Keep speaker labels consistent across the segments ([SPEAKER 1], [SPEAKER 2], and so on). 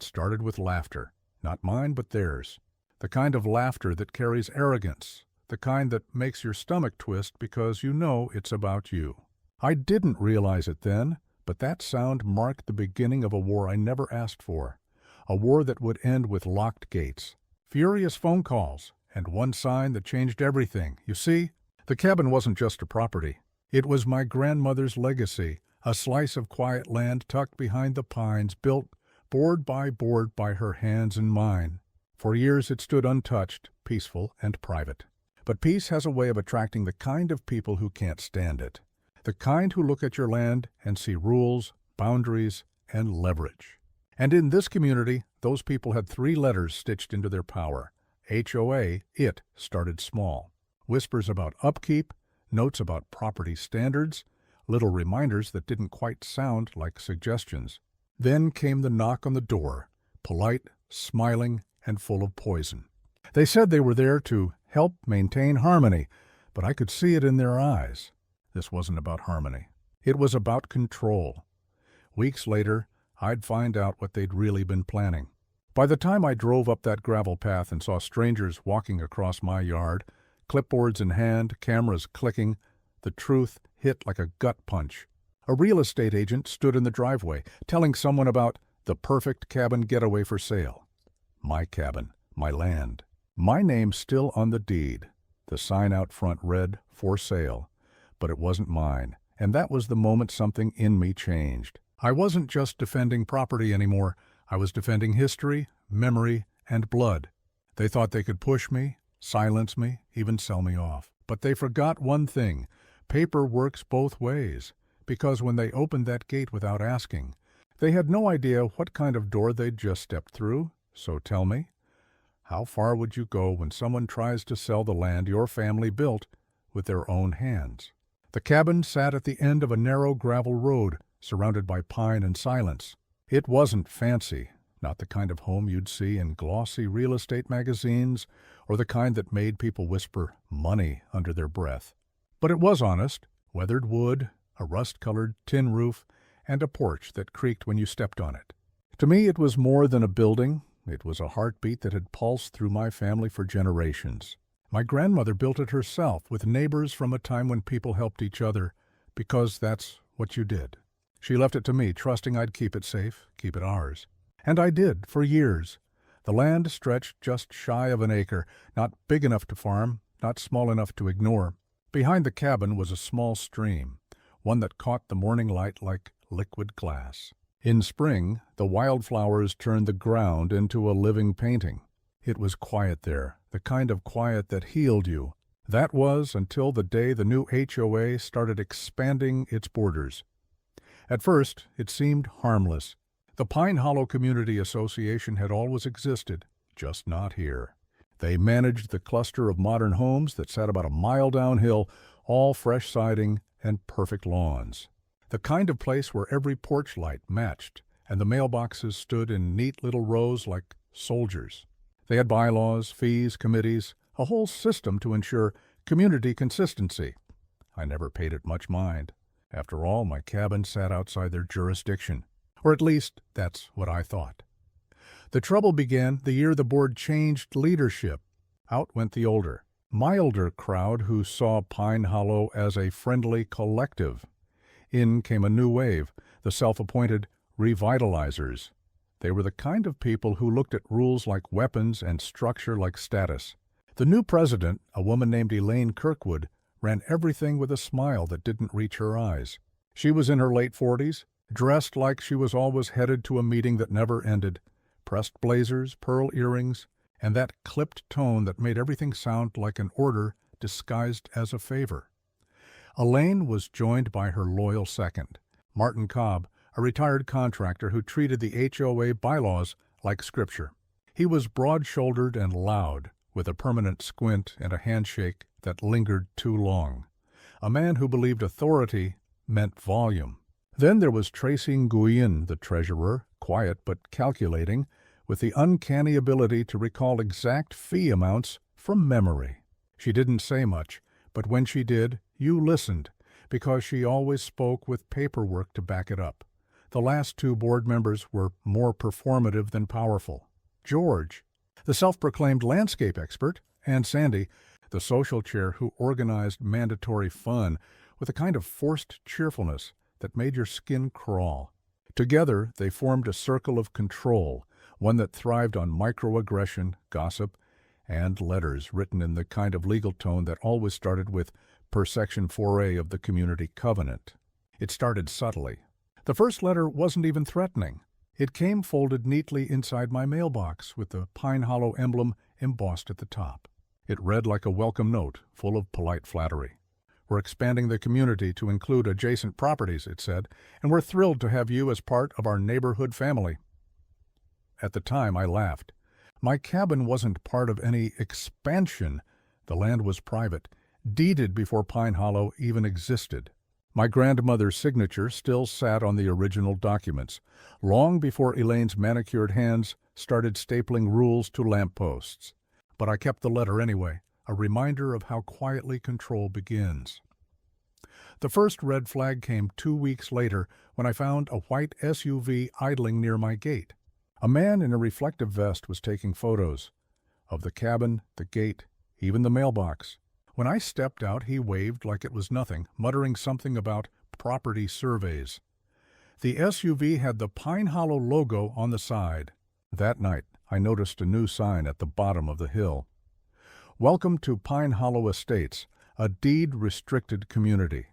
[SPEAKER 1] It started with laughter, not mine but theirs. The kind of laughter that carries arrogance, the kind that makes your stomach twist because you know it's about you. I didn't realize it then, but that sound marked the beginning of a war I never asked for. A war that would end with locked gates, furious phone calls, and one sign that changed everything. You see, the cabin wasn't just a property. It was my grandmother's legacy, a slice of quiet land tucked behind the pines, built board by her hands and mine. For years it stood untouched, peaceful, and private. But peace has a way of attracting the kind of people who can't stand it. The kind who look at your land and see rules, boundaries, and leverage. And in this community, those people had 3 letters stitched into their power. HOA, it started small. Whispers about upkeep, notes about property standards, little reminders that didn't quite sound like suggestions. Then came the knock on the door, polite, smiling, and full of poison. They said they were there to help maintain harmony, but I could see it in their eyes. This wasn't about harmony. It was about control. Weeks later, I'd find out what they'd really been planning. By the time I drove up that gravel path and saw strangers walking across my yard, clipboards in hand, cameras clicking, the truth hit like a gut punch. A real estate agent stood in the driveway, telling someone about the perfect cabin getaway for sale. My cabin, my land. My name still on the deed. The sign out front read, "For sale." But it wasn't mine, and that was the moment something in me changed. I wasn't just defending property anymore. I was defending history, memory, and blood. They thought they could push me, silence me, even sell me off. But they forgot one thing. Paper works both ways, because when they opened that gate without asking, they had no idea what kind of door they'd just stepped through. So tell me, how far would you go when someone tries to sell the land your family built with their own hands? The cabin sat at the end of a narrow gravel road, surrounded by pine and silence. It wasn't fancy, not the kind of home you'd see in glossy real estate magazines, or the kind that made people whisper money under their breath. But it was honest, weathered wood, a rust-colored tin roof, and a porch that creaked when you stepped on it. To me, it was more than a building. It was a heartbeat that had pulsed through my family for generations. My grandmother built it herself, with neighbors from a time when people helped each other, because that's what you did. She left it to me, trusting I'd keep it safe, keep it ours. And I did, for years. The land stretched just shy of an acre, not big enough to farm, not small enough to ignore. Behind the cabin was a small stream, one that caught the morning light like liquid glass. In spring, the wildflowers turned the ground into a living painting. It was quiet there, the kind of quiet that healed you. That was until the day the new HOA started expanding its borders. At first, it seemed harmless. The Pine Hollow Community Association had always existed, just not here. They managed the cluster of modern homes that sat about a mile downhill, all fresh siding and perfect lawns. The kind of place where every porch light matched, and the mailboxes stood in neat little rows like soldiers. They had bylaws, fees, committees, a whole system to ensure community consistency. I never paid it much mind. After all, my cabin sat outside their jurisdiction. Or at least, that's what I thought. The trouble began the year the board changed leadership. Out went the older, milder crowd who saw Pine Hollow as a friendly collective. In came a new wave, the self-appointed revitalizers. They were the kind of people who looked at rules like weapons and structure like status. The new president, a woman named Elaine Kirkwood, ran everything with a smile that didn't reach her eyes. She was in her late 40s, dressed like she was always headed to a meeting that never ended, pressed blazers, pearl earrings, and that clipped tone that made everything sound like an order disguised as a favor. Elaine was joined by her loyal second, Martin Cobb, a retired contractor who treated the HOA bylaws like scripture. He was broad-shouldered and loud, with a permanent squint and a handshake that lingered too long. A man who believed authority meant volume. Then there was Tracy Nguyen, the treasurer, quiet but calculating, with the uncanny ability to recall exact fee amounts from memory. She didn't say much, but when she did, you listened, because she always spoke with paperwork to back it up. The last two board members were more performative than powerful. George, the self-proclaimed landscape expert, and Sandy, the social chair who organized mandatory fun with a kind of forced cheerfulness that made your skin crawl. Together, they formed a circle of control, one that thrived on microaggression, gossip, and letters written in the kind of legal tone that always started with per Section 4A of the Community Covenant. It started subtly. The first letter wasn't even threatening. It came folded neatly inside my mailbox with the Pine Hollow emblem embossed at the top. It read like a welcome note, full of polite flattery. "We're expanding the community to include adjacent properties," it said, "and we're thrilled to have you as part of our neighborhood family." At the time, I laughed. My cabin wasn't part of any expansion. The land was private, deeded before Pine Hollow even existed. My grandmother's signature still sat on the original documents, long before Elaine's manicured hands started stapling rules to lampposts. But I kept the letter anyway, a reminder of how quietly control begins. The first red flag came 2 weeks later when I found a white SUV idling near my gate. A man in a reflective vest was taking photos of the cabin, the gate, even the mailbox. When I stepped out, he waved like it was nothing, muttering something about property surveys. The SUV had the Pine Hollow logo on the side. That night, I noticed a new sign at the bottom of the hill. "Welcome to Pine Hollow Estates, a deed-restricted community."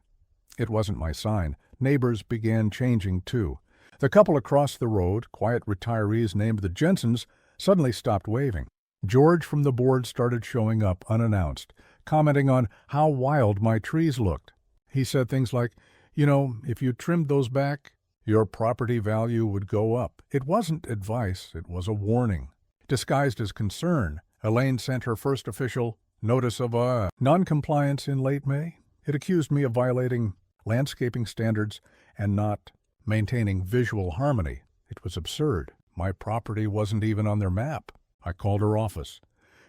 [SPEAKER 1] It wasn't my sign. Neighbors began changing, too. The couple across the road, quiet retirees named the Jensens, suddenly stopped waving. George from the board started showing up unannounced, commenting on how wild my trees looked. He said things like, "If you trimmed those back, your property value would go up." It wasn't advice, it was a warning. Disguised as concern, Elaine sent her first official notice of non-compliance in late May. It accused me of violating landscaping standards and not maintaining visual harmony. It was absurd. My property wasn't even on their map. I called her office.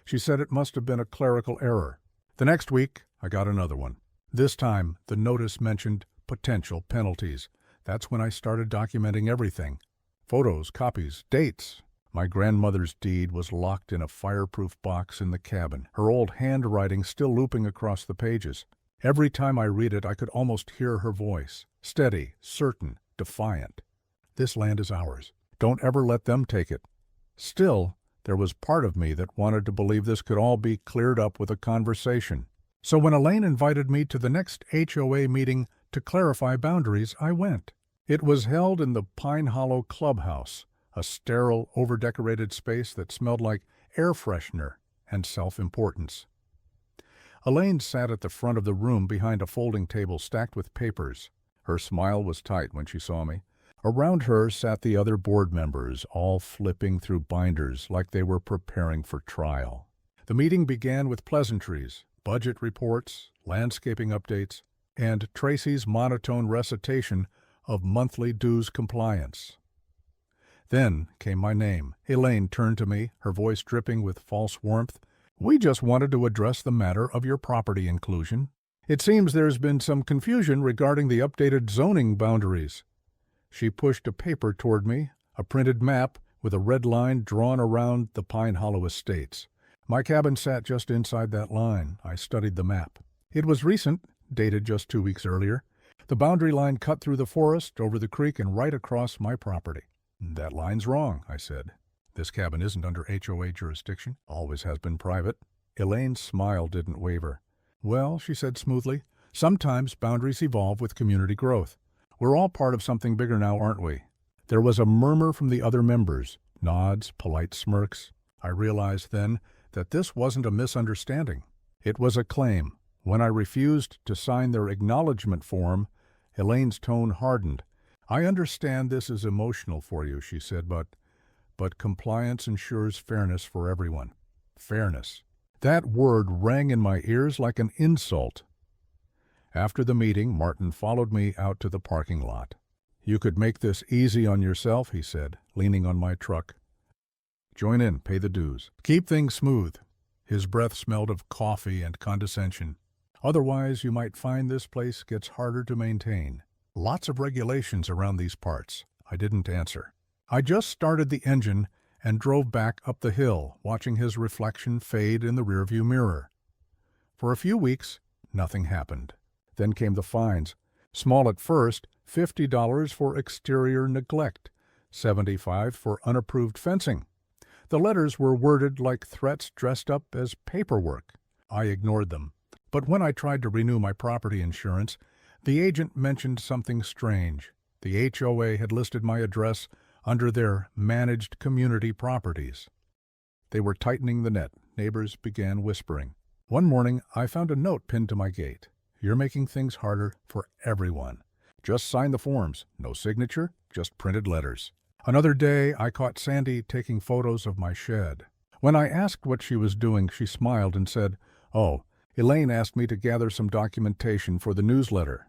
[SPEAKER 1] She said it must have been a clerical error. The next week, I got another one. This time, the notice mentioned potential penalties. That's when I started documenting everything. Photos, copies, dates. My grandmother's deed was locked in a fireproof box in the cabin, her old handwriting still looping across the pages. Every time I read it, I could almost hear her voice. Steady, certain, defiant. "This land is ours. Don't ever let them take it." Still, there was part of me that wanted to believe this could all be cleared up with a conversation. So when Elaine invited me to the next HOA meeting to clarify boundaries, I went. It was held in the Pine Hollow Clubhouse, a sterile, over-decorated space that smelled like air freshener and self-importance. Elaine sat at the front of the room behind a folding table stacked with papers. Her smile was tight when she saw me. Around her sat the other board members, all flipping through binders like they were preparing for trial. The meeting began with pleasantries, budget reports, landscaping updates, and Tracy's monotone recitation of monthly dues compliance. Then came my name. Elaine turned to me, her voice dripping with false warmth. "We just wanted to address the matter of your property inclusion. It seems there's been some confusion regarding the updated zoning boundaries." She pushed a paper toward me, a printed map with a red line drawn around the Pine Hollow Estates. My cabin sat just inside that line. I studied the map. It was recent, dated just 2 weeks earlier. The boundary line cut through the forest, over the creek, and right across my property. "That line's wrong," I said. "This cabin isn't under HOA jurisdiction. Always has been private." Elaine's smile didn't waver. "Well," she said smoothly, "sometimes boundaries evolve with community growth. We're all part of something bigger now, aren't we?" There was a murmur from the other members, nods, polite smirks. I realized then that this wasn't a misunderstanding. It was a claim. When I refused to sign their acknowledgement form, Elaine's tone hardened. "I understand this is emotional for you," she said, but compliance ensures fairness for everyone." Fairness. That word rang in my ears like an insult. After the meeting, Martin followed me out to the parking lot. "You could make this easy on yourself," he said, leaning on my truck. "Join in, pay the dues. Keep things smooth." His breath smelled of coffee and condescension. "Otherwise, you might find this place gets harder to maintain. Lots of regulations around these parts." I didn't answer. I just started the engine and drove back up the hill, watching his reflection fade in the rearview mirror. For a few weeks, nothing happened. Then came the fines. Small at first, $50 for exterior neglect, $75 for unapproved fencing. The letters were worded like threats dressed up as paperwork. I ignored them. But when I tried to renew my property insurance, the agent mentioned something strange. The HOA had listed my address under their managed community properties. They were tightening the net. Neighbors began whispering. One morning, I found a note pinned to my gate. "You're making things harder for everyone. Just sign the forms. No signature, just printed letters." Another day, I caught Sandy taking photos of my shed. When I asked what she was doing, she smiled and said, "Oh, Elaine asked me to gather some documentation for the newsletter."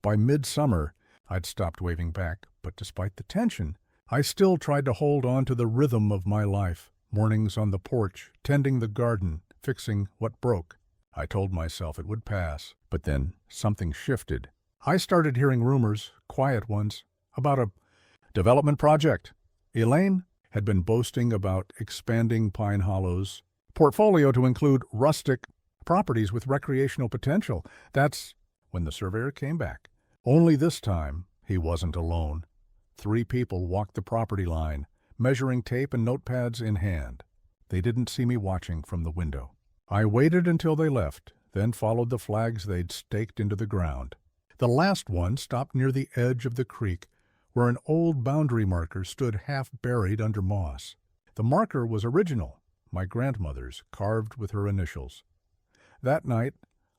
[SPEAKER 1] By midsummer, I'd stopped waving back, but despite the tension, I still tried to hold on to the rhythm of my life. Mornings on the porch, tending the garden, fixing what broke. I told myself it would pass, but then something shifted. I started hearing rumors, quiet ones, about a development project. Elaine had been boasting about expanding Pine Hollow's portfolio to include rustic properties with recreational potential. That's when the surveyor came back. Only this time, he wasn't alone. 3 people walked the property line, measuring tape and notepads in hand. They didn't see me watching from the window. I waited until they left, then followed the flags they'd staked into the ground. The last one stopped near the edge of the creek, where an old boundary marker stood half buried under moss. The marker was original, my grandmother's, carved with her initials. That night,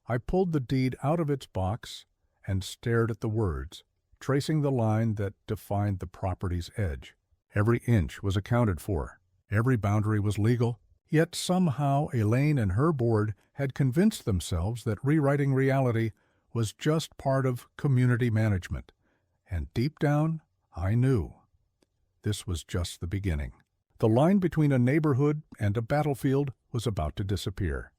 [SPEAKER 1] I pulled the deed out of its box and stared at the words, tracing the line that defined the property's edge. Every inch was accounted for. Every boundary was legal. Yet somehow Elaine and her board had convinced themselves that rewriting reality was just part of community management. And deep down, I knew. This was just the beginning. The line between a neighborhood and a battlefield was about to disappear.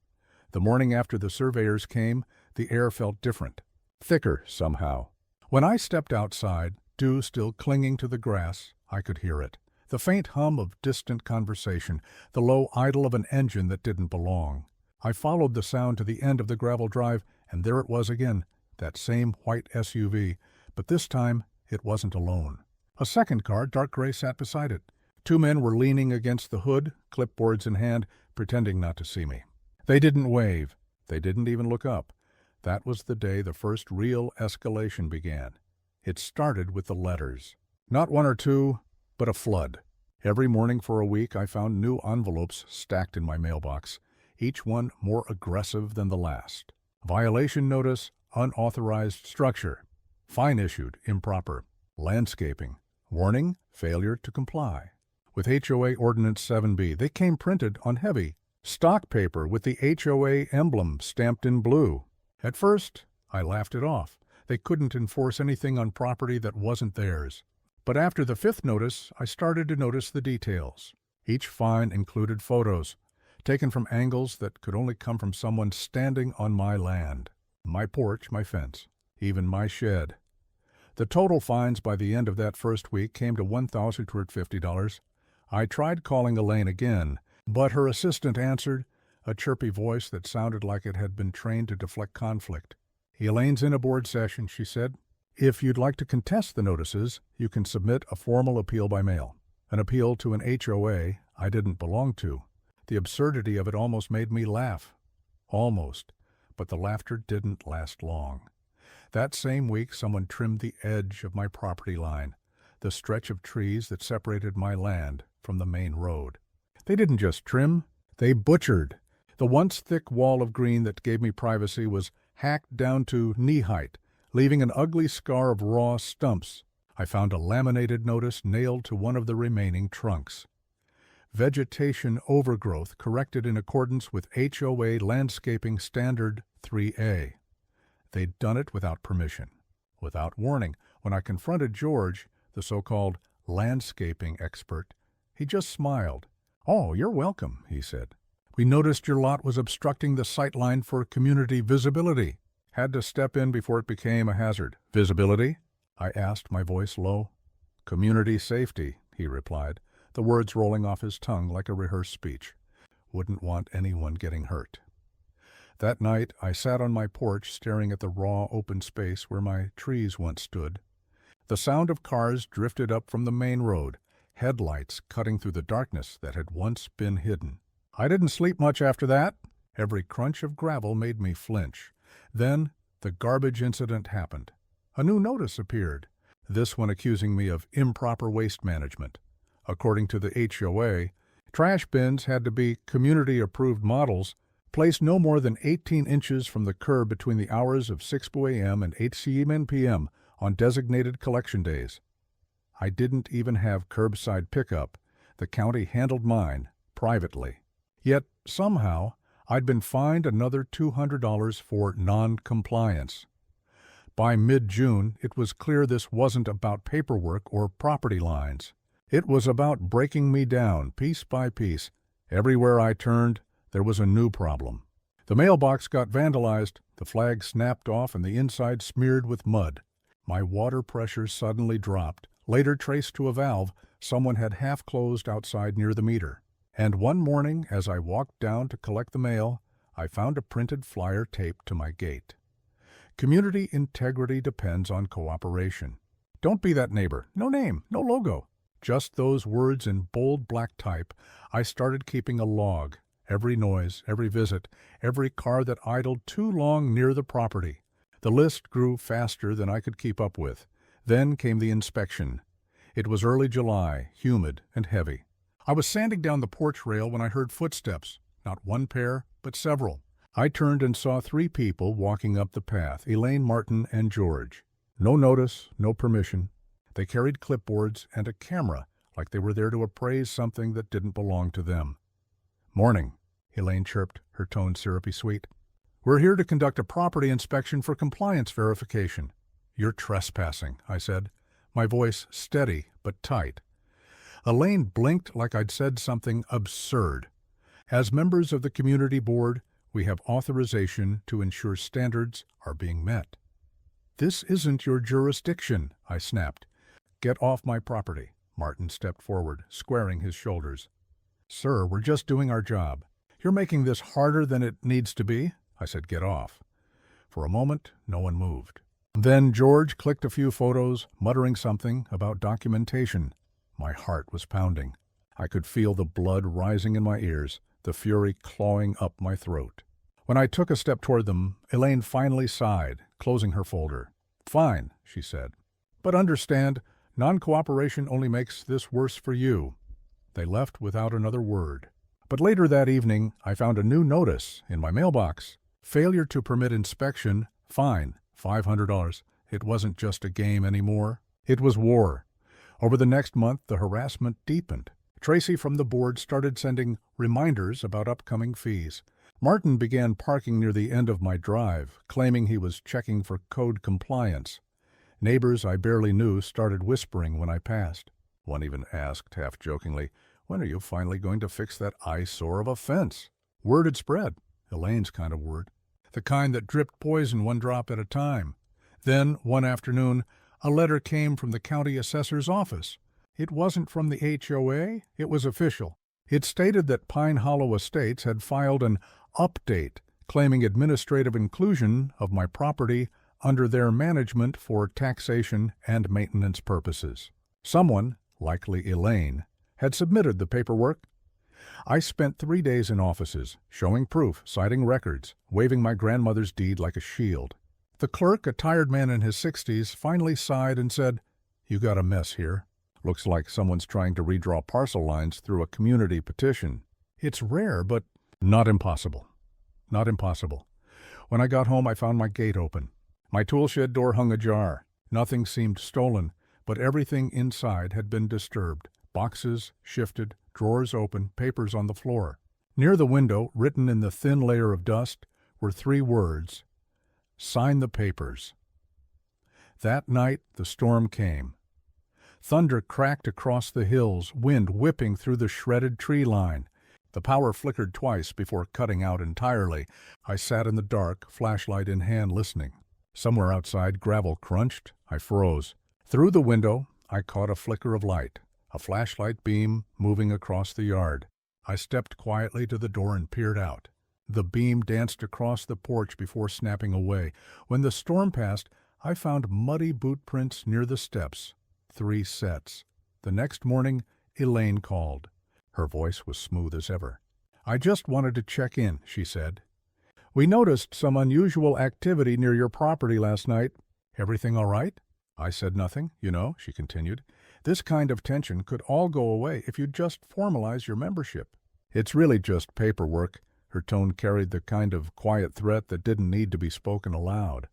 [SPEAKER 1] The morning after the surveyors came, the air felt different, thicker somehow. When I stepped outside, dew still clinging to the grass, I could hear it. The faint hum of distant conversation, the low idle of an engine that didn't belong. I followed the sound to the end of the gravel drive, and there it was again, that same white SUV, but this time it wasn't alone. A second car, dark gray, sat beside it. 2 men were leaning against the hood, clipboards in hand, pretending not to see me. They didn't wave. They didn't even look up. That was the day the first real escalation began. It started with the letters. Not 1 or 2, but a flood. Every morning for a week I found new envelopes stacked in my mailbox, each one more aggressive than the last. Violation notice, unauthorized structure. Fine issued, improper. Landscaping. Warning, failure to comply. With HOA Ordinance 7B, they came printed on heavy stock paper with the HOA emblem stamped in blue. At first, I laughed it off. They couldn't enforce anything on property that wasn't theirs. But after the 5th notice, I started to notice the details. Each fine included photos, taken from angles that could only come from someone standing on my land. My porch, my fence, even my shed. The total fines by the end of that first week came to $1,250. I tried calling Elaine again, but her assistant answered, a chirpy voice that sounded like it had been trained to deflect conflict. "Elaine's in a board session," she said. "If you'd like to contest the notices, you can submit a formal appeal by mail." An appeal to an HOA I didn't belong to. The absurdity of it almost made me laugh. Almost. But the laughter didn't last long. That same week, someone trimmed the edge of my property line, the stretch of trees that separated my land from the main road. They didn't just trim, they butchered. The once thick wall of green that gave me privacy was hacked down to knee height, leaving an ugly scar of raw stumps. I found a laminated notice nailed to one of the remaining trunks. Vegetation overgrowth corrected in accordance with HOA Landscaping Standard 3A. They'd done it without permission, without warning. When I confronted George, the so-called landscaping expert, he just smiled. "Oh, you're welcome," he said. "We noticed your lot was obstructing the sightline for community visibility. Had to step in before it became a hazard." "Visibility?" I asked, my voice low. "Community safety," he replied, the words rolling off his tongue like a rehearsed speech. "Wouldn't want anyone getting hurt." That night I sat on my porch staring at the raw open space where my trees once stood. The sound of cars drifted up from the main road, headlights cutting through the darkness that had once been hidden. I didn't sleep much after that. Every crunch of gravel made me flinch. Then the garbage incident happened. A new notice appeared, this one accusing me of improper waste management. According to the HOA, trash bins had to be community-approved models, placed no more than 18 inches from the curb between the hours of 6 a.m. and 8 p.m. on designated collection days. I didn't even have curbside pickup. The county handled mine privately. Yet, somehow, I'd been fined another $200 for non-compliance. By mid-June, it was clear this wasn't about paperwork or property lines. It was about breaking me down piece by piece. Everywhere I turned, there was a new problem. The mailbox got vandalized, the flag snapped off, and the inside smeared with mud. My water pressure suddenly dropped, later traced to a valve someone had half closed outside near the meter. And one morning, as I walked down to collect the mail, I found a printed flyer taped to my gate. Community integrity depends on cooperation. Don't be that neighbor. No name, no logo. Just those words in bold black type. I started keeping a log. Every noise, every visit, every car that idled too long near the property. The list grew faster than I could keep up with. Then came the inspection. It was early July, humid and heavy. I was sanding down the porch rail when I heard footsteps. Not one pair, but several. I turned and saw 3 people walking up the path, Elaine, Martin, and George. No notice, no permission. They carried clipboards and a camera, like they were there to appraise something that didn't belong to them. "Morning," Elaine chirped, her tone syrupy sweet. "We're here to conduct a property inspection for compliance verification." "You're trespassing," I said, my voice steady but tight. Elaine blinked like I'd said something absurd. "As members of the community board, we have authorization to ensure standards are being met." "This isn't your jurisdiction," I snapped. "Get off my property." Martin stepped forward, squaring his shoulders. "Sir, we're just doing our job." "You're making this harder than it needs to be." I said, "Get off." For a moment, no one moved. Then George clicked a few photos, muttering something about documentation. My heart was pounding. I could feel the blood rising in my ears, the fury clawing up my throat. When I took a step toward them, Elaine finally sighed, closing her folder. "Fine," she said. "But understand, non-cooperation only makes this worse for you." They left without another word. But later that evening, I found a new notice in my mailbox. "Failure to permit inspection, fine, $500. It wasn't just a game anymore. It was war. Over the next month, the harassment deepened. Tracy from the board started sending reminders about upcoming fees. Martin began parking near the end of my drive, claiming he was checking for code compliance. Neighbors I barely knew started whispering when I passed. One even asked, half jokingly, "When are you finally going to fix that eyesore of a fence?" Word had spread, Elaine's kind of word, the kind that dripped poison one drop at a time. Then, one afternoon, a letter came from the county assessor's office. It wasn't from the HOA, it was official. It stated that Pine Hollow Estates had filed an update claiming administrative inclusion of my property under their management for taxation and maintenance purposes. Someone, likely Elaine, had submitted the paperwork. I spent 3 days in offices, showing proof, citing records, waving my grandmother's deed like a shield. The clerk, a tired man in his 60s, finally sighed and said, "You got a mess here. Looks like someone's trying to redraw parcel lines through a community petition. It's rare, but not impossible. Not impossible." When I got home, I found my gate open. My toolshed door hung ajar. Nothing seemed stolen, but everything inside had been disturbed. Boxes shifted, drawers open, papers on the floor. Near the window, written in the thin layer of dust, were 3 words: "Sign the papers." That night, the storm came. Thunder cracked across the hills, wind whipping through the shredded tree line. The power flickered twice before cutting out entirely. I sat in the dark, flashlight in hand, listening. Somewhere outside, gravel crunched. I froze. Through the window, I caught a flicker of light, a flashlight beam moving across the yard. I stepped quietly to the door and peered out. The beam danced across the porch before snapping away. When the storm passed, I found muddy boot prints near the steps. 3 sets. The next morning, Elaine called. Her voice was smooth as ever. "I just wanted to check in," she said. "We noticed some unusual activity near your property last night. Everything all right?" I said nothing. "You know," she continued, "this kind of tension could all go away if you just formalize your membership. It's really just paperwork." Her tone carried the kind of quiet threat that didn't need to be spoken aloud.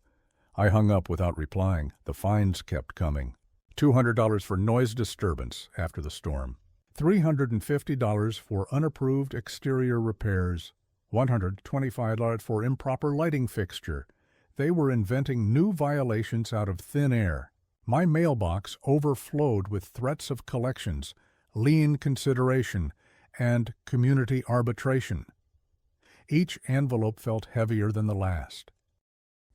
[SPEAKER 1] I hung up without replying. The fines kept coming. $200 for noise disturbance after the storm. $350 for unapproved exterior repairs. $125 for improper lighting fixture. They were inventing new violations out of thin air. My mailbox overflowed with threats of collections, lien consideration, and community arbitration. Each envelope felt heavier than the last.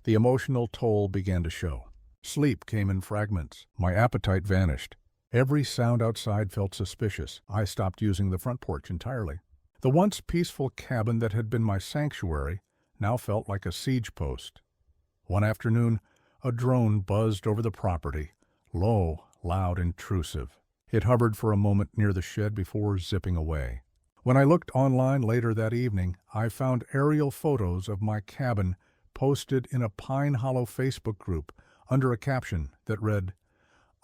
[SPEAKER 1] The emotional toll began to show. Sleep came in fragments. My appetite vanished. Every sound outside felt suspicious. I stopped using the front porch entirely. The once peaceful cabin that had been my sanctuary now felt like a siege post. One afternoon, a drone buzzed over the property, low, loud, intrusive. It hovered for a moment near the shed before zipping away. When I looked online later that evening, I found aerial photos of my cabin posted in a Pine Hollow Facebook group under a caption that read,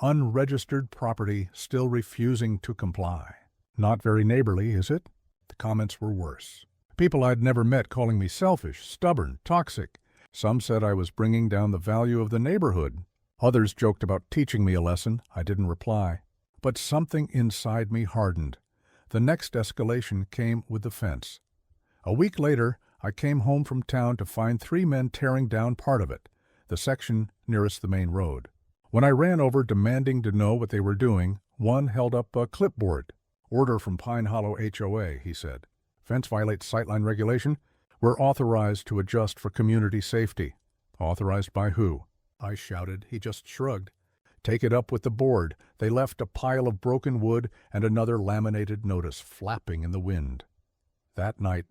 [SPEAKER 1] "Unregistered property still refusing to comply." Not very neighborly, is it? The comments were worse. People I'd never met calling me selfish, stubborn, toxic. Some said I was bringing down the value of the neighborhood. Others joked about teaching me a lesson. I didn't reply. But something inside me hardened. The next escalation came with the fence. A week later, I came home from town to find 3 men tearing down part of it, the section nearest the main road. When I ran over demanding to know what they were doing, one held up a clipboard. "Order from Pine Hollow HOA," he said. "Fence violates sightline regulation. We're authorized to adjust for community safety." "Authorized by who?" I shouted. He just shrugged. "Take it up with the board." They left a pile of broken wood and another laminated notice flapping in the wind. That night,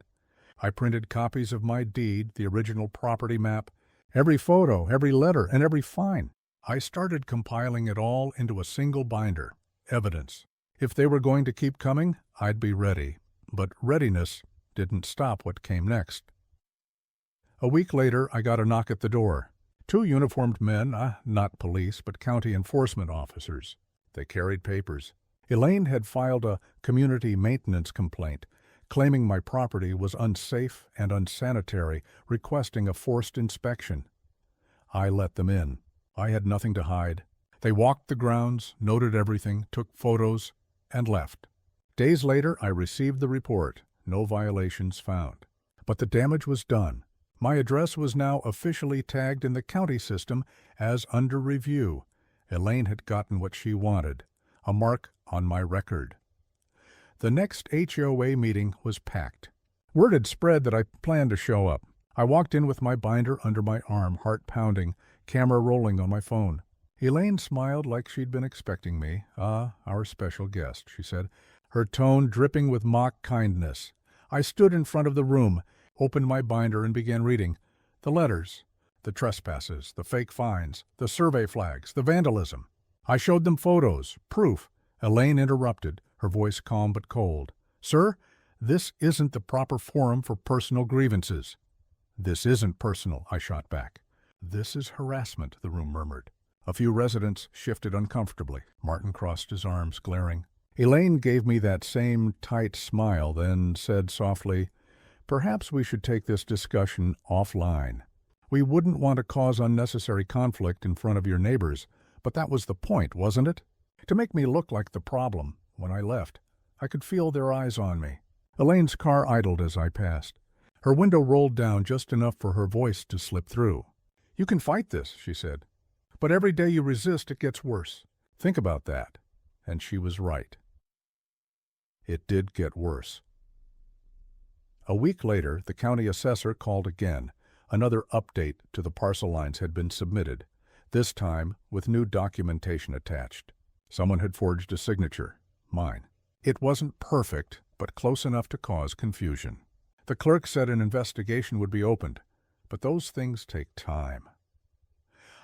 [SPEAKER 1] I printed copies of my deed, the original property map, every photo, every letter, and every fine. I started compiling it all into a single binder, evidence. If they were going to keep coming, I'd be ready. But readiness didn't stop what came next. A week later, I got a knock at the door. 2 uniformed men, not police, but county enforcement officers. They carried papers. Elaine had filed a community maintenance complaint, claiming my property was unsafe and unsanitary, requesting a forced inspection. I let them in. I had nothing to hide. They walked the grounds, noted everything, took photos, and left. Days later, I received the report. No violations found. But the damage was done. My address was now officially tagged in the county system as under review. Elaine had gotten what she wanted, a mark on my record. The next HOA meeting was packed. Word had spread that I planned to show up. I walked in with my binder under my arm, heart pounding, camera rolling on my phone. Elaine smiled like she'd been expecting me. "Ah, our special guest," she said, her tone dripping with mock kindness. I stood in front of the room, opened my binder, and began reading. The letters, the trespasses, the fake fines, the survey flags, the vandalism. I showed them photos, proof. Elaine interrupted, her voice calm but cold. "Sir, this isn't the proper forum for personal grievances." "This isn't personal," I shot back. "This is harassment," the room murmured. A few residents shifted uncomfortably. Martin crossed his arms, glaring. Elaine gave me that same tight smile, then said softly, "Perhaps we should take this discussion offline. We wouldn't want to cause unnecessary conflict in front of your neighbors, but that was the point, wasn't it? To make me look like the problem." When I left, I could feel their eyes on me. Elaine's car idled as I passed. Her window rolled down just enough for her voice to slip through. "You can fight this," she said. "But every day you resist, it gets worse. Think about that." And she was right. It did get worse. A week later, the county assessor called again. Another update to the parcel lines had been submitted, this time with new documentation attached. Someone had forged a signature, mine. It wasn't perfect, but close enough to cause confusion. The clerk said an investigation would be opened, but those things take time.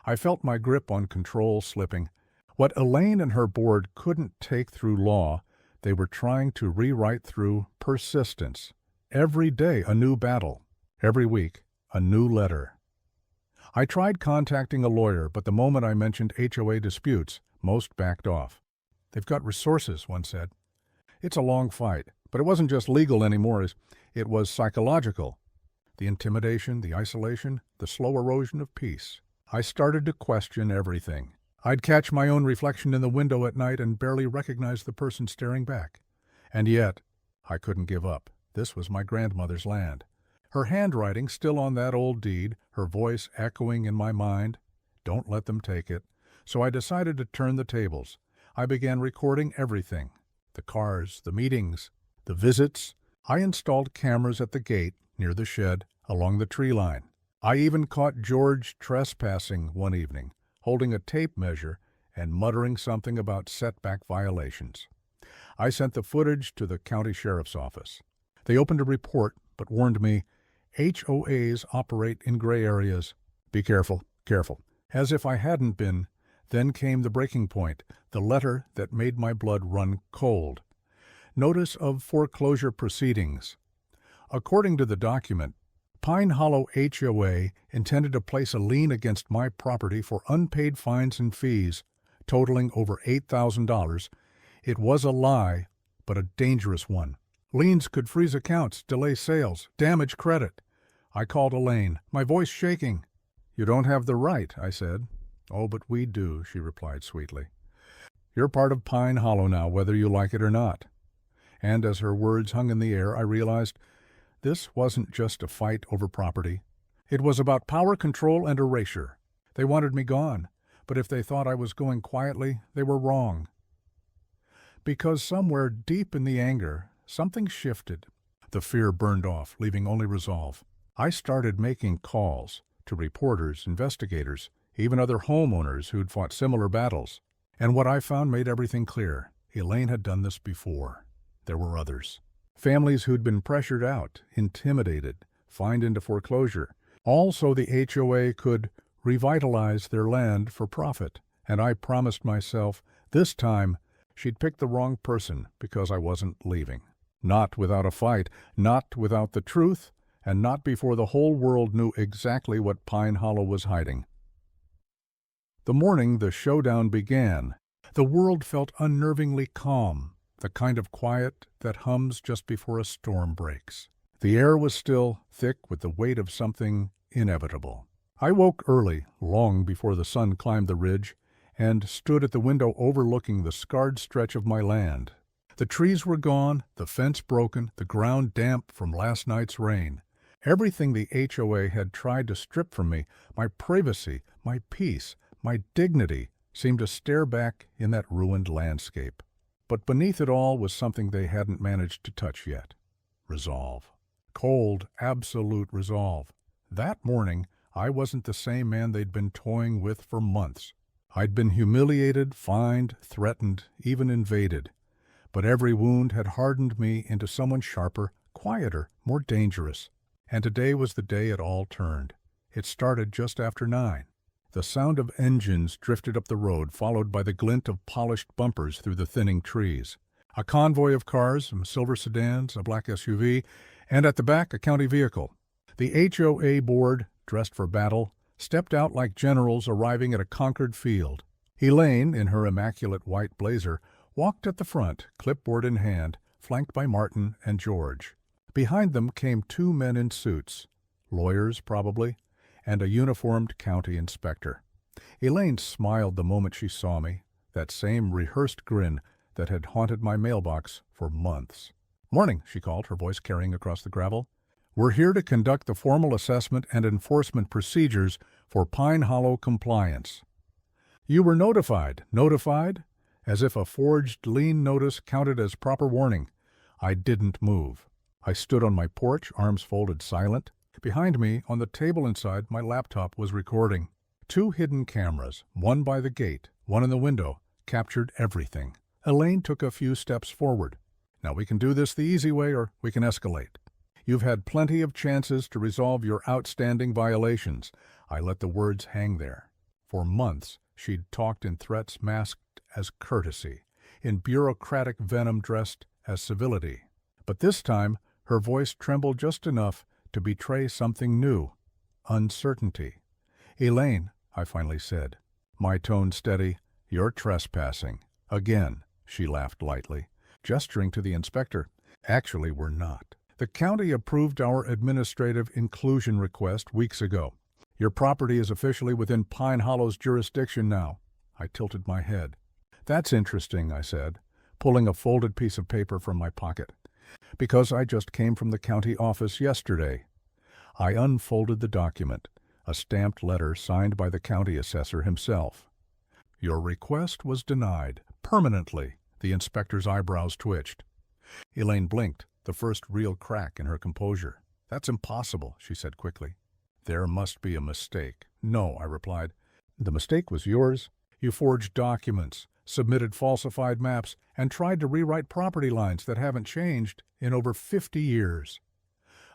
[SPEAKER 1] I felt my grip on control slipping. What Elaine and her board couldn't take through law, they were trying to rewrite through persistence. Every day a new battle. Every week a new letter. I tried contacting a lawyer, but the moment I mentioned HOA disputes, most backed off. They've got resources, one said. It's a long fight, but it wasn't just legal anymore. It was psychological. The intimidation, the isolation, the slow erosion of peace. I started to question everything. I'd catch my own reflection in the window at night and barely recognize the person staring back. And yet, I couldn't give up. This was my grandmother's land. Her handwriting still on that old deed, her voice echoing in my mind. Don't let them take it. So I decided to turn the tables. I began recording everything. The cars, the meetings, the visits. I installed cameras at the gate, near the shed, along the tree line. I even caught George trespassing one evening, holding a tape measure and muttering something about setback violations. I sent the footage to the county sheriff's office. They opened a report, but warned me, HOAs operate in gray areas. Be careful, careful. As if I hadn't been, then came the breaking point, the letter that made my blood run cold. Notice of foreclosure proceedings. According to the document, Pine Hollow HOA intended to place a lien against my property for unpaid fines and fees, totaling over $8,000. It was a lie, but a dangerous one. Liens could freeze accounts, delay sales, damage credit. I called Elaine, my voice shaking. You don't have the right, I said. Oh, but we do, she replied sweetly. You're part of Pine Hollow now, whether you like it or not. And as her words hung in the air, I realized this wasn't just a fight over property. It was about power control and erasure. They wanted me gone, but if they thought I was going quietly, they were wrong. Because somewhere deep in the anger, something shifted. The fear burned off, leaving only resolve. I started making calls to reporters, investigators, even other homeowners who'd fought similar battles. And what I found made everything clear. Elaine had done this before. There were others. Families who'd been pressured out, intimidated, fined into foreclosure. All so the HOA could revitalize their land for profit. And I promised myself, this time, she'd pick the wrong person because I wasn't leaving. Not without a fight, not without the truth, and not before the whole world knew exactly what Pine Hollow was hiding. The morning the showdown began, the world felt unnervingly calm, the kind of quiet that hums just before a storm breaks. The air was still thick with the weight of something inevitable. I woke early, long before the sun climbed the ridge, and stood at the window overlooking the scarred stretch of my land. The trees were gone, the fence broken, the ground damp from last night's rain. Everything the HOA had tried to strip from me, my privacy, my peace, my dignity, seemed to stare back in that ruined landscape. But beneath it all was something they hadn't managed to touch yet. Resolve. Cold, absolute resolve. That morning, I wasn't the same man they'd been toying with for months. I'd been humiliated, fined, threatened, even invaded. But every wound had hardened me into someone sharper, quieter, more dangerous. And today was the day it all turned. It started just after 9. The sound of engines drifted up the road, followed by the glint of polished bumpers through the thinning trees. A convoy of cars, some silver sedans, a black SUV, and at the back a county vehicle. The HOA board, dressed for battle, stepped out like generals arriving at a conquered field. Elaine, in her immaculate white blazer, walked at the front, clipboard in hand, flanked by Martin and George. Behind them came 2 men in suits, lawyers probably, and a uniformed county inspector. Elaine smiled the moment she saw me, that same rehearsed grin that had haunted my mailbox for months. "Morning," she called, her voice carrying across the gravel. "We're here to conduct the formal assessment and enforcement procedures for Pine Hollow compliance." "You were notified." Notified? As if a forged lien notice counted as proper warning. I didn't move. I stood on my porch, arms folded, silent. Behind me, on the table inside, my laptop was recording. 2 hidden cameras, one by the gate, one in the window, captured everything. Elaine took a few steps forward. Now we can do this the easy way or we can escalate. You've had plenty of chances to resolve your outstanding violations. I let the words hang there. For months, she'd talked in threats masked as courtesy, in bureaucratic venom dressed as civility. But this time, her voice trembled just enough to betray something new: uncertainty. "Elaine," I finally said, my tone steady, "you're trespassing. Again," she laughed lightly, gesturing to the inspector. "Actually, we're not. The county approved our administrative inclusion request weeks ago. Your property is officially within Pine Hollow's jurisdiction now." I tilted my head. "That's interesting," I said, pulling a folded piece of paper from my pocket. "Because I just came from the county office yesterday." I unfolded the document, a stamped letter signed by the county assessor himself. "Your request was denied, permanently." The inspector's eyebrows twitched. Elaine blinked, the first real crack in her composure. "That's impossible," she said quickly. "There must be a mistake." "No," I replied. "The mistake was yours. You forged documents, submitted falsified maps, and tried to rewrite property lines that haven't changed in over 50 years.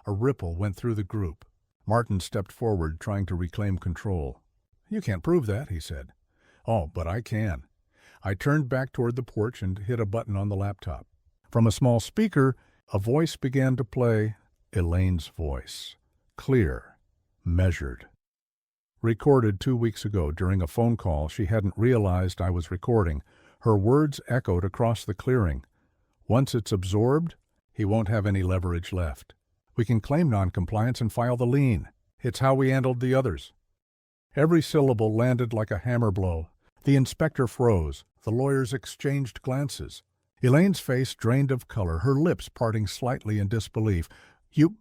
[SPEAKER 1] A ripple went through the group. Martin stepped forward, trying to reclaim control. "You can't prove that," he said. "Oh, but I can." I turned back toward the porch and hit a button on the laptop. From a small speaker, a voice began to play, Elaine's voice. Clear, measured. Recorded 2 weeks ago during a phone call she hadn't realized I was recording. Her words echoed across the clearing. "Once it's absorbed, he won't have any leverage left. We can claim noncompliance and file the lien. It's how we handled the others." Every syllable landed like a hammer blow. The inspector froze. The lawyers exchanged glances. Elaine's face drained of color, her lips parting slightly in disbelief. You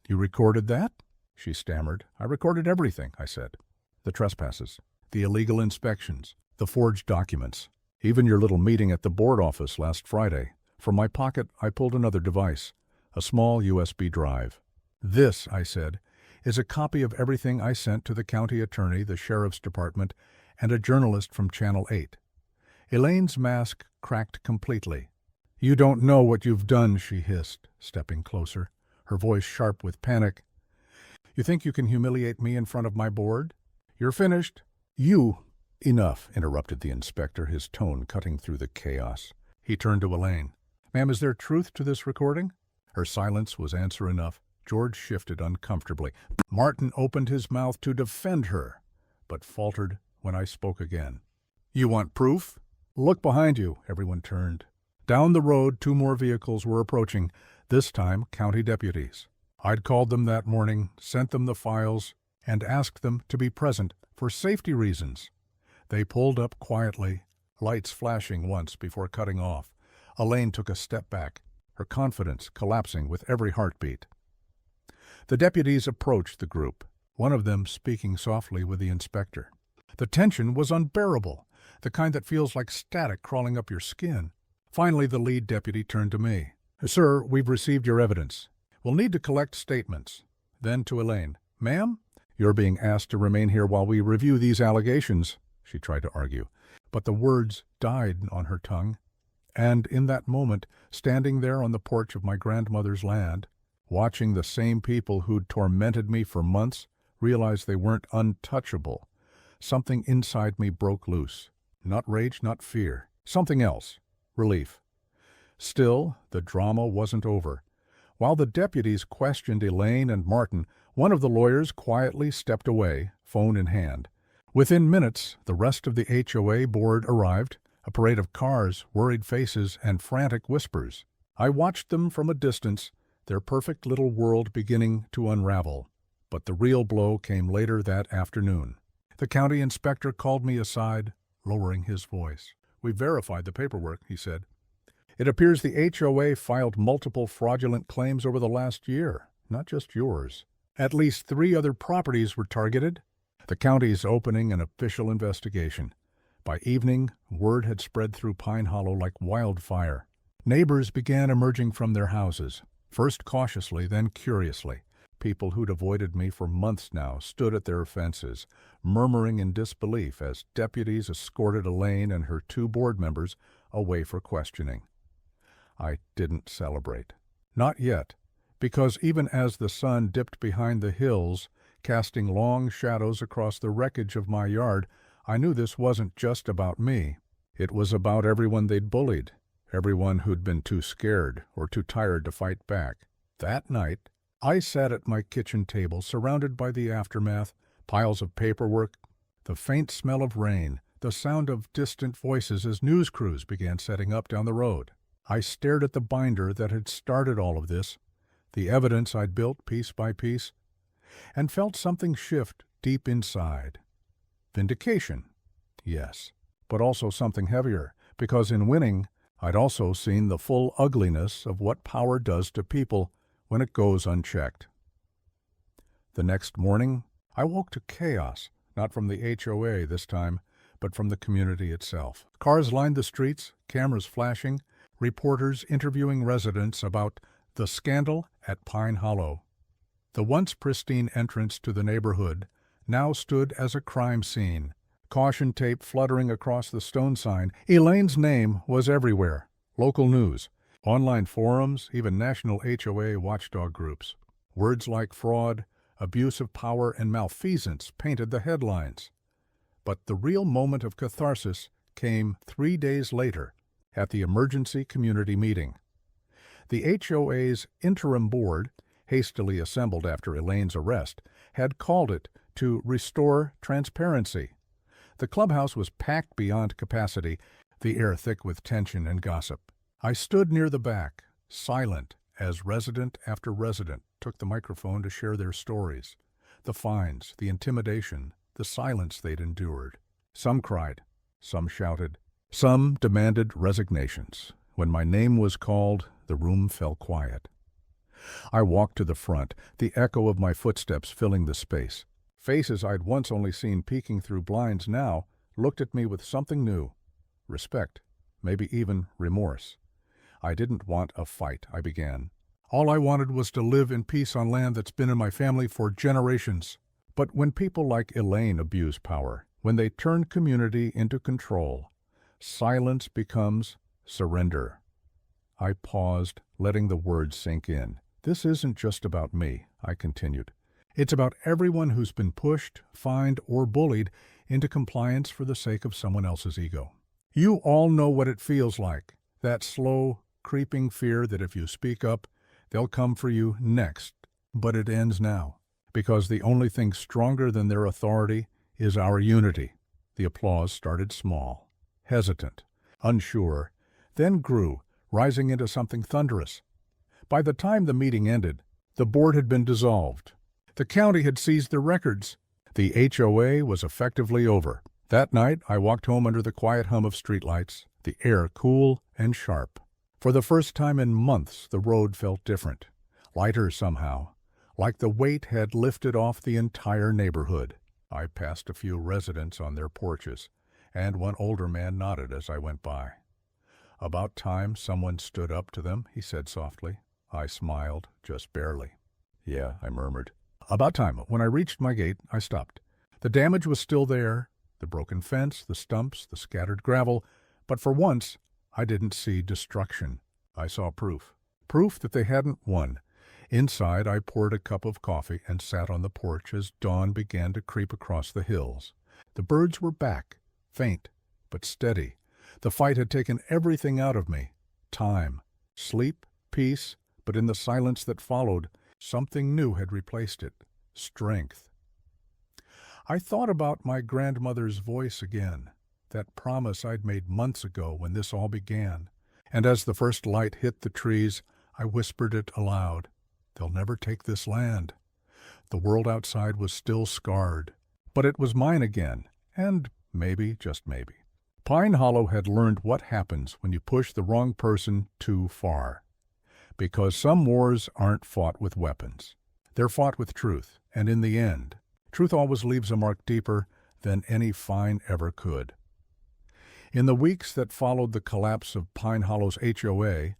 [SPEAKER 1] recorded that?" she stammered. "I recorded everything," I said. "The trespasses, the illegal inspections, the forged documents, even your little meeting at the board office last Friday." From my pocket, I pulled another device, a small USB drive. "This," I said, "is a copy of everything I sent to the county attorney, the sheriff's department, and a journalist from Channel 8. Elaine's mask cracked completely. "You don't know what you've done," she hissed, stepping closer, her voice sharp with panic. "You think you can humiliate me in front of my board? You're finished." "Enough," interrupted the inspector, his tone cutting through the chaos. He turned to Elaine. "Ma'am, is there truth to this recording?" Her silence was answer enough. George shifted uncomfortably. Martin opened his mouth to defend her, but faltered when I spoke again. "You want proof?" "Look behind you." Everyone turned. Down the road, 2 more vehicles were approaching, this time county deputies. I'd called them that morning, sent them the files, and asked them to be present for safety reasons. They pulled up quietly, lights flashing once before cutting off. Elaine took a step back, her confidence collapsing with every heartbeat. The deputies approached the group, one of them speaking softly with the inspector. The tension was unbearable, the kind that feels like static crawling up your skin. Finally, the lead deputy turned to me. "Sir, we've received your evidence. We'll need to collect statements." Then to Elaine. "Ma'am, you're being asked to remain here while we review these allegations," she tried to argue. But the words died on her tongue. And in that moment, standing there on the porch of my grandmother's land, watching the same people who'd tormented me for months realize they weren't untouchable, something inside me broke loose. Not rage, not fear. Something else. Relief. Still, the drama wasn't over. While the deputies questioned Elaine and Martin, one of the lawyers quietly stepped away, phone in hand. Within minutes, the rest of the HOA board arrived, a parade of cars, worried faces, and frantic whispers. I watched them from a distance, their perfect little world beginning to unravel. But the real blow came later that afternoon. The county inspector called me aside, lowering his voice. "We've verified the paperwork," he said. "It appears the HOA filed multiple fraudulent claims over the last year, not just yours. At least 3 other properties were targeted. The county's opening an official investigation. By evening, word had spread through Pine Hollow like wildfire. Neighbors began emerging from their houses, first cautiously, then curiously. People who'd avoided me for months now stood at their fences, murmuring in disbelief as deputies escorted Elaine and her 2 board members away for questioning. I didn't celebrate. Not yet, because even as the sun dipped behind the hills, casting long shadows across the wreckage of my yard, I knew this wasn't just about me. It was about everyone they'd bullied, everyone who'd been too scared or too tired to fight back. That night, I sat at my kitchen table surrounded by the aftermath, piles of paperwork, the faint smell of rain, the sound of distant voices as news crews began setting up down the road. I stared at the binder that had started all of this, the evidence I'd built piece by piece, and felt something shift deep inside. Vindication, yes, but also something heavier, because in winning, I'd also seen the full ugliness of what power does to people when it goes unchecked. The next morning, I woke to chaos, not from the HOA this time, but from the community itself. Cars lined the streets, cameras flashing, reporters interviewing residents about the scandal at Pine Hollow. The once pristine entrance to the neighborhood now stood as a crime scene. Caution tape fluttering across the stone sign, Elaine's name was everywhere. Local news, online forums, even national HOA watchdog groups. Words like fraud, abuse of power, and malfeasance painted the headlines. But the real moment of catharsis came 3 days later at the emergency community meeting. The HOA's interim board, hastily assembled after Elaine's arrest, had called it to restore transparency. The clubhouse was packed beyond capacity, the air thick with tension and gossip. I stood near the back, silent, as resident after resident took the microphone to share their stories. The fines, the intimidation, the silence they'd endured. Some cried, some shouted, some demanded resignations. When my name was called, the room fell quiet. I walked to the front, the echo of my footsteps filling the space. Faces I'd once only seen peeking through blinds now looked at me with something new. Respect, maybe even remorse. I didn't want a fight, I began. All I wanted was to live in peace on land that's been in my family for generations. But when people like Elaine abuse power, when they turn community into control, silence becomes surrender. I paused, letting the words sink in. This isn't just about me, I continued. It's about everyone who's been pushed, fined, or bullied into compliance for the sake of someone else's ego. You all know what it feels like, that slow, creeping fear that if you speak up, they'll come for you next. But it ends now, because the only thing stronger than their authority is our unity. The applause started small, hesitant, unsure, then grew, rising into something thunderous. By the time the meeting ended, the board had been dissolved. The county had seized the records. The HOA was effectively over. That night, I walked home under the quiet hum of streetlights, the air cool and sharp. For the first time in months, the road felt different, lighter somehow, like the weight had lifted off the entire neighborhood. I passed a few residents on their porches, and one older man nodded as I went by. About time someone stood up to them, he said softly. I smiled, just barely. Yeah, I murmured. About time. When I reached my gate, I stopped. The damage was still there, the broken fence, the stumps, the scattered gravel, but for once, I didn't see destruction. I saw proof. Proof that they hadn't won. Inside, I poured a cup of coffee and sat on the porch as dawn began to creep across the hills. The birds were back, faint, but steady. The fight had taken everything out of me. Time, sleep, peace, but in the silence that followed, something new had replaced it. Strength. I thought about my grandmother's voice again, that promise I'd made months ago when this all began. And as the first light hit the trees, I whispered it aloud. They'll never take this land. The world outside was still scarred, but it was mine again, and maybe, just maybe. Pine Hollow had learned what happens when you push the wrong person too far. Because some wars aren't fought with weapons. They're fought with truth, and in the end, truth always leaves a mark deeper than any fine ever could. In the weeks that followed the collapse of Pine Hollow's HOA,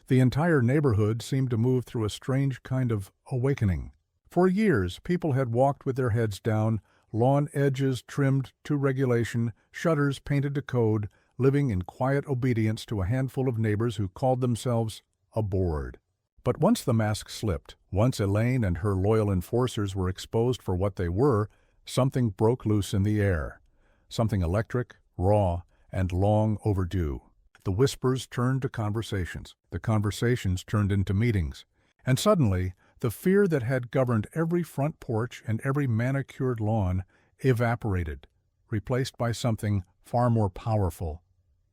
[SPEAKER 1] the entire neighborhood seemed to move through a strange kind of awakening. For years, people had walked with their heads down, lawn edges trimmed to regulation, shutters painted to code, living in quiet obedience to a handful of neighbors who called themselves a board. But once the mask slipped, once Elaine and her loyal enforcers were exposed for what they were, something broke loose in the air. Something electric, raw, and long overdue. The whispers turned to conversations. The conversations turned into meetings. And suddenly, the fear that had governed every front porch and every manicured lawn evaporated, replaced by something far more powerful: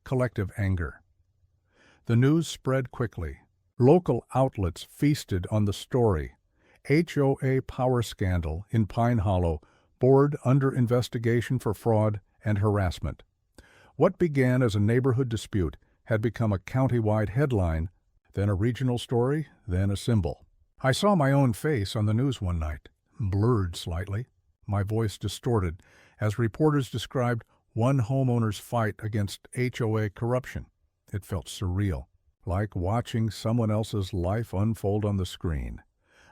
[SPEAKER 1] collective anger. The news spread quickly. Local outlets feasted on the story. HOA power scandal in Pine Hollow, board under investigation for fraud and harassment. What began as a neighborhood dispute had become a county-wide headline, then a regional story, then a symbol. I saw my own face on the news one night, blurred slightly, my voice distorted, as reporters described one homeowner's fight against HOA corruption. It felt surreal, like watching someone else's life unfold on the screen.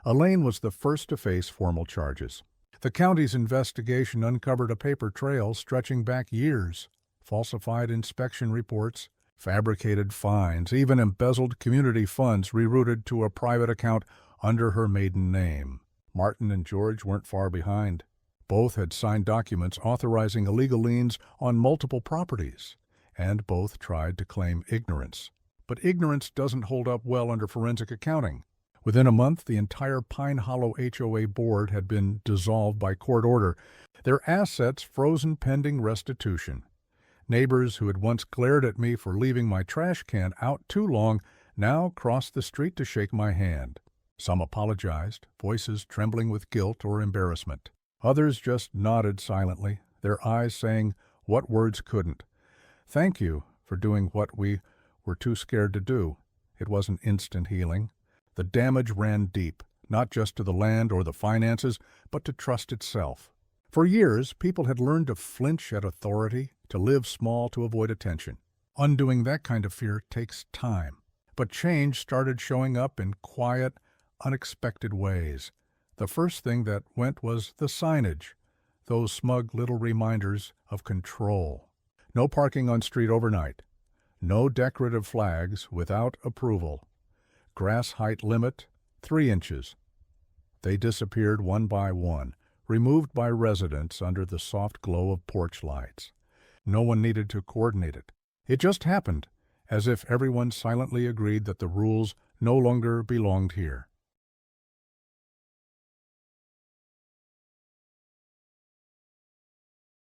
[SPEAKER 1] Elaine was the first to face formal charges. The county's investigation uncovered a paper trail stretching back years: falsified inspection reports, fabricated fines, even embezzled community funds rerouted to a private account under her maiden name. Martin and George weren't far behind. Both had signed documents authorizing illegal liens on multiple properties, and both tried to claim ignorance. But ignorance doesn't hold up well under forensic accounting. Within a month, the entire Pine Hollow HOA board had been dissolved by court order, their assets frozen pending restitution. Neighbors who had once glared at me for leaving my trash can out too long now crossed the street to shake my hand. Some apologized, voices trembling with guilt or embarrassment. Others just nodded silently, their eyes saying what words couldn't. Thank you for doing what we were too scared to do. It wasn't instant healing. The damage ran deep, not just to the land or the finances, but to trust itself. For years, people had learned to flinch at authority, to live small to avoid attention. Undoing that kind of fear takes time. But change started showing up in quiet, unexpected ways. The first thing that went was the signage, those smug little reminders of control. No parking on street overnight. No decorative flags without approval. Grass height limit, 3 inches. They disappeared one by one, removed by residents under the soft glow of porch lights. No one needed to coordinate it. It just happened, as if everyone silently agreed that the rules no longer belonged here.